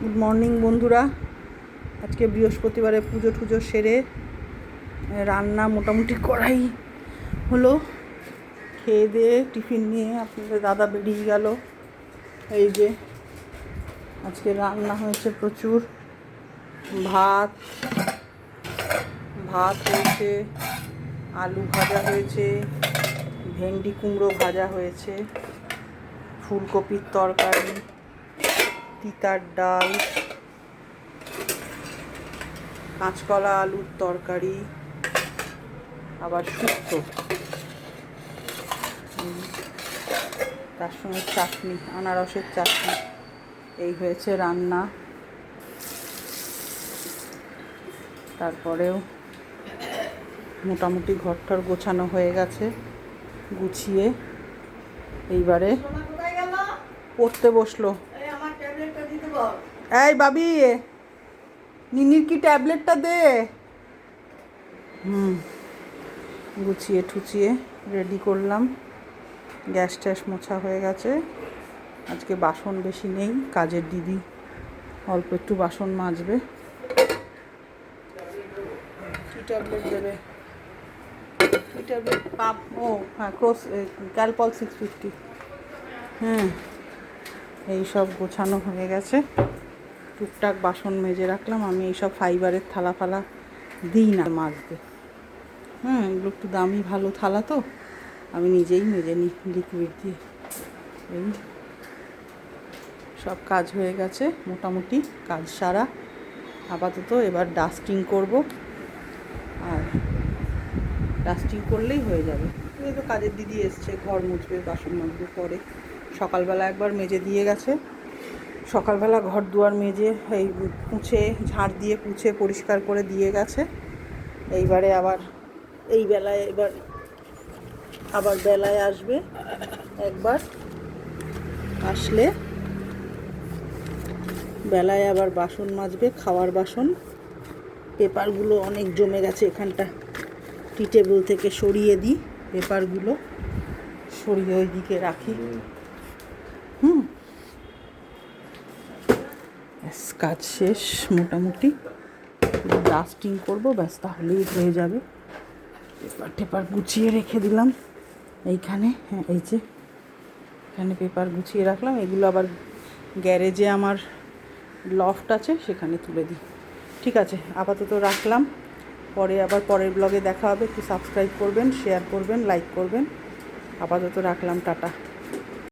Good morning বন্ধুরা। আজকে বৃহস্পতিবারে পুজো টুজো সেরে রান্না মোটামুটি করাই হলো। খেয়ে দিয়ে টিফিন নিয়ে আপনাদের দাদা বেরিয়ে গেল। এই যে আজকে রান্না হয়েছে প্রচুর। ভাত হয়েছে, আলু ভাজা হয়েছে, ভেন্ডি কুমড়ো ভাজা হয়েছে, ফুলকপির তরকারি, তিতার ডাল, কাঁচকলা আলুর তরকারি, আবার শুক্তো, তার সঙ্গে চাটনি, আনারসের চাটনি। এই হয়েছে রান্না। তারপরেও মোটামুটি ঘরটার গোছানো হয়ে গেছে। গুছিয়ে এইবারে পড়তে বসলো। এই বাবি, নিনির কি ট্যাবলেটটা দে। গুছিয়ে ঠুচিয়ে রেডি করলাম। গ্যাস ট্যাস মোছা হয়ে গেছে। আজকে বাসন বেশি নেই, কাজের দিদি অল্প একটু বাসন মাজবে। কী ট্যাবলেট দেবে? কী ট্যাবলেট? হ্যাঁ, ক্যালপল 650। এইসব গোছানো হয়ে গেছে। টুকটাক বাসন মেজে রাখলাম। আমি এইসব ফাইবারের থালা ফালা দিই না মাজতে। এগুলো একটু দামি ভালো থালা তো, আমি নিজেই মেজে নিই লিকুইড দিয়ে। এই সব কাজ হয়ে গেছে, মোটামুটি কাজ সারা। আপাতত এবার ডাস্টিং করব, আর ডাস্টিং করলেই হয়ে যাবে। এই তো কাজের দিদি এসছে, ঘর মুছবে, বাসন মাজবে পরে। সকালবেলা একবার মেজে দিয়ে গেছে। সকালবেলা ঘর দুয়ার মেজে এই পুছে ঝাড় দিয়ে পুছে পরিষ্কার করে দিয়ে গেছে। এইবারে আবার এই বেলায় আবার বেলায় আসবে একবার। আসলে বেলায় আবার বাসন মাজবে, খাওয়ার বাসন। পেপারগুলো অনেক জমে গেছে এখানটা, টি টেবিল থেকে সরিয়ে দিই। পেপারগুলো সরিয়ে ওই দিকে রাখি। কাজ শেষ মোটামুটি। ডাস্টিং করবো ব্যাস, তাহলেই হয়ে যাবে। পেপার টেপার গুছিয়ে রেখে দিলাম এইখানে। এই যে এখানে পেপার গুছিয়ে রাখলাম। এগুলো আবার গ্যারেজে আমার লফট আছে, সেখানে তুলে দিই। ঠিক আছে, আপাতত রাখলাম। পরে আবার পরের ব্লগে দেখা হবে। একটু সাবস্ক্রাইব করবেন, শেয়ার করবেন, লাইক করবেন। আপাতত রাখলাম, টাটা।